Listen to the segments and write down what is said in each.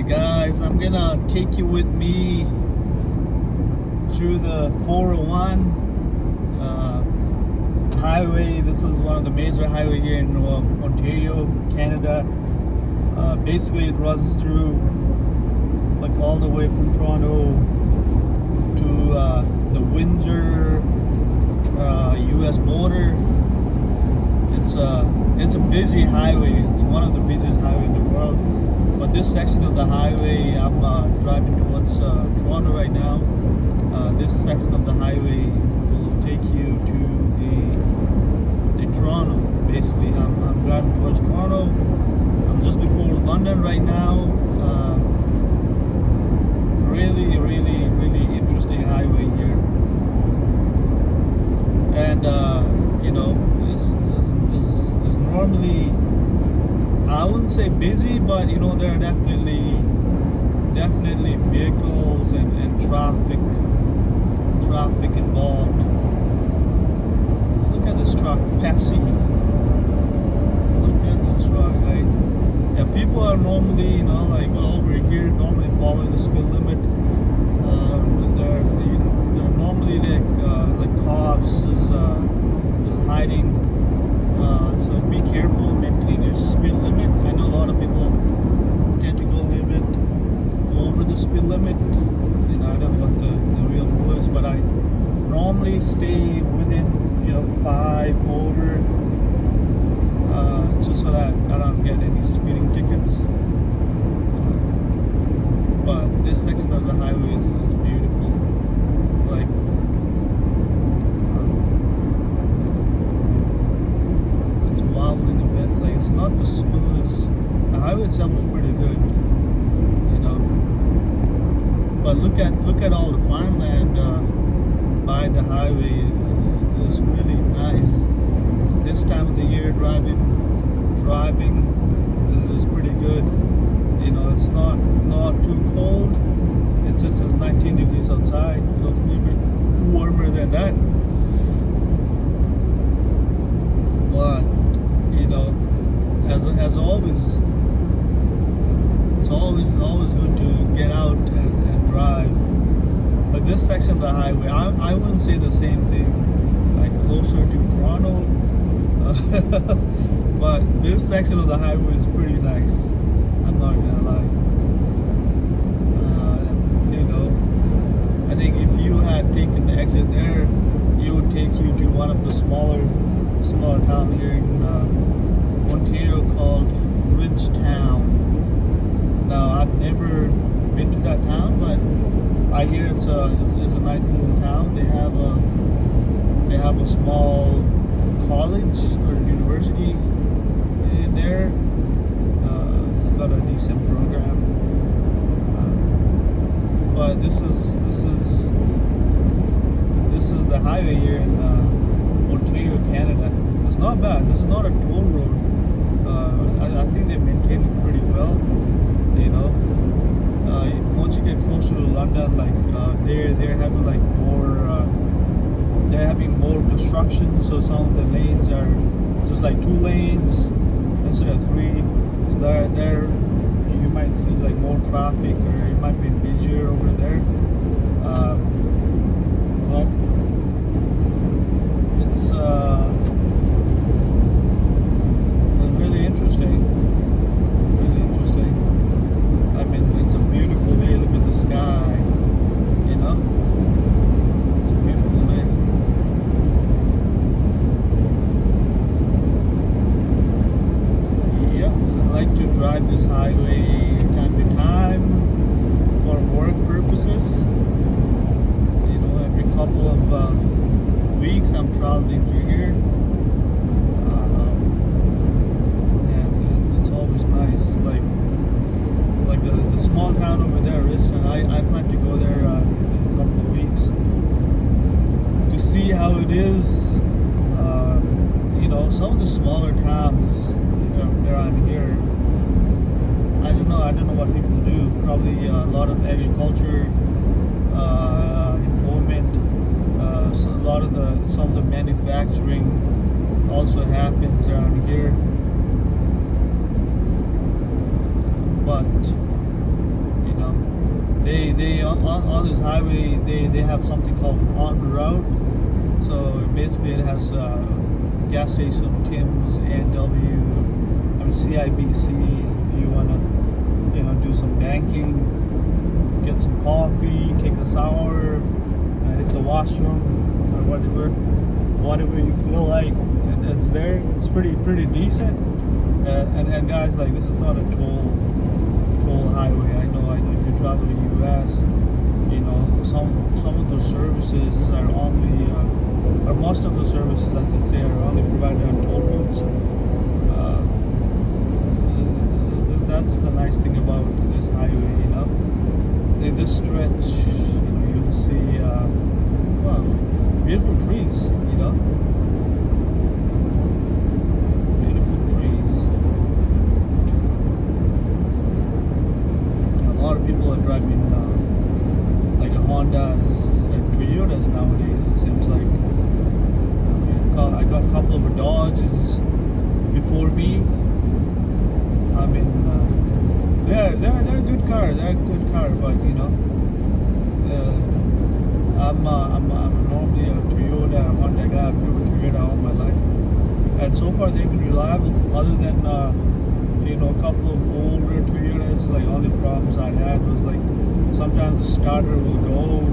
Alright guys, I'm gonna take you with me through the 401 highway. This is one of the major highway here in Ontario, Canada. Basically it runs through like all the way from Toronto to the Windsor US border. It's a busy highway. It's one of the busiest highways in the world. But this section of the highway, I'm driving towards Toronto right now. This section of the highway will take you to the Toronto. Basically, I'm driving towards Toronto. I'm just before London right now. Really interesting highway here. And you know, it's normally, I wouldn't say busy, but you know, there are definitely vehicles and traffic involved. Look at this truck, Pepsi. Look at this truck, right? Yeah, people are normally, you know, like over here, normally following the speed limit. They're normally like cops is hiding. So be careful, maintain your speed limit. I know a lot of people tend to go a little bit over the speed limit. You know, I don't know what the real rule is, but I normally stay within, you know, 5 over, just so that I don't get any speeding tickets. But this section of the highway is beautiful. Like, it's wobbling a bit. Like, it's not the smoothest. The highway itself is pretty good, you know. But look at all the farmland by the highway. It's really nice. This time of the year, driving is pretty good. You know, it's not too cold. It's 19 degrees outside. It feels a little bit warmer than that. But you know, as always, it's always good to get out and drive. But this section of the highway, I wouldn't say the same thing. Like closer to Toronto, but this section of the highway is pretty nice. I'm not gonna lie. You know, I think if you had taken the exit there, it would take you to one of the smaller town here in Ontario called Bridgetown. Now I've never been to that town, but I hear it's a nice little town. They have a small college or university there. It's got a decent program. But this is the highway here in Ontario, Canada. It's not bad. This is not a toll road. I think they maintain it pretty well. You know, once you get closer to London, like they're having like more construction. So some of the lanes are just like 2 lanes instead of 3. So there you might see like more traffic, or it might be busier over there. But it's really interesting. I mean, it's a beautiful day. Look at the sky. You know, it's a beautiful day. Yep, I like to drive this highway time to time for work purposes. You know, every couple of weeks I'm traveling through here. And it's always nice. Like the small town over there is, and I plan to go there in a couple of weeks to see how it is. You know, some of the smaller towns around here, I don't know what people do. Probably a lot of agriculture, employment. So some of the manufacturing also happens around here. But they on this highway they have something called on route. So basically it has gas station, Tim's, A&W, CIBC. If you wanna, do some banking, get some coffee, take a shower, hit the washroom, or whatever you feel like, and it's there. It's pretty decent. And guys, like, this is not a toll highway. I know. If you travel to the U.S., some of those services are only, or most of the services, I should say, are only provided on toll roads. That's the nice thing about this highway, In this stretch, you'll see, beautiful trees, Beautiful trees. A lot of people are driving, like Hondas and Toyotas nowadays, it seems like. I got a couple of Dodges before me. I mean, they're good cars. They're good cars, but I'm normally a Toyota, Honda guy. I've driven Toyota all my life, and so far they've been reliable. Other than a couple of older Toyotas, like only problems I had was like sometimes the starter will go.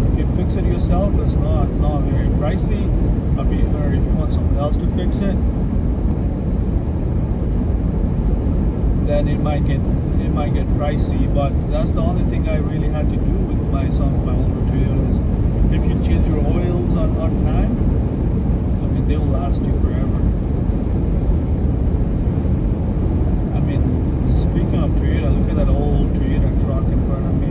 If you fix it yourself, it's not very pricey. Or if you want someone else to fix it, then it might get pricey. But that's the only thing I really had to do with some of my older Toyotas. If you change your oils on time, they will last you forever. Speaking of Toyota, look at that old Toyota truck in front of me.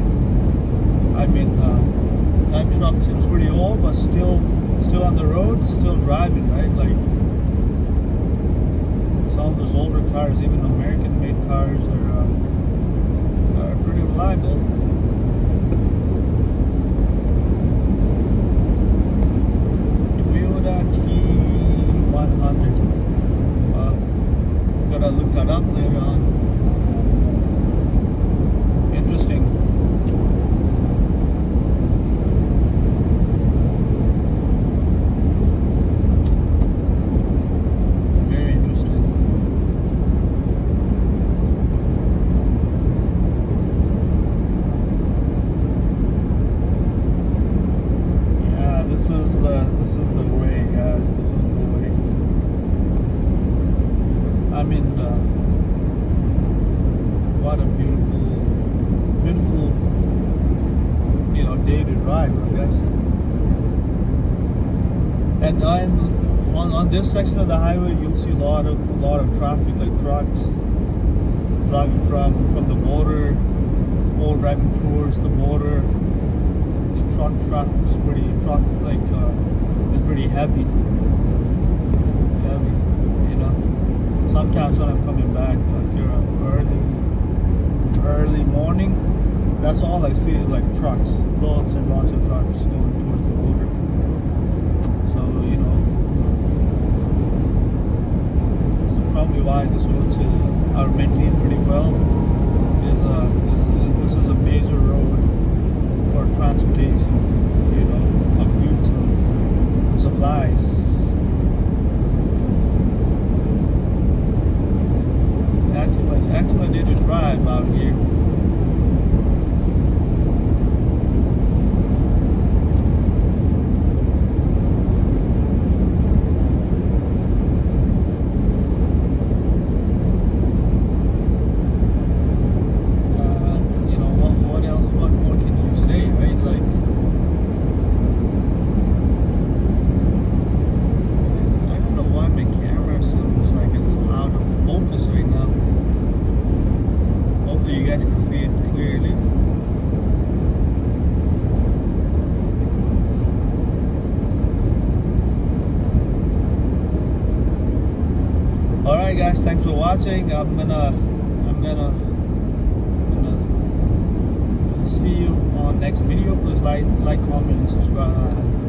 That truck seems pretty old, but still on the road, still driving, right? Like, some of those older cars, even American-made cars, are pretty reliable. Toyota T100. Gotta look that up later on. Interesting. This is the way, guys. This is the way. What a beautiful, day to drive, I guess. And on this section of the highway, you'll see a lot of traffic, like trucks driving from the border or driving towards the border. Truck traffic is pretty heavy. Sometimes when I'm coming back, like early morning, that's all I see is like trucks, lots and lots of trucks going towards the border. So it's probably why this roads are maintained pretty well. This is a major road for transportation, of goods and supplies. Excellent day to drive out here. You guys can see it clearly. Alright guys, thanks for watching. I'm gonna see you on next video. Please like, comment, and subscribe.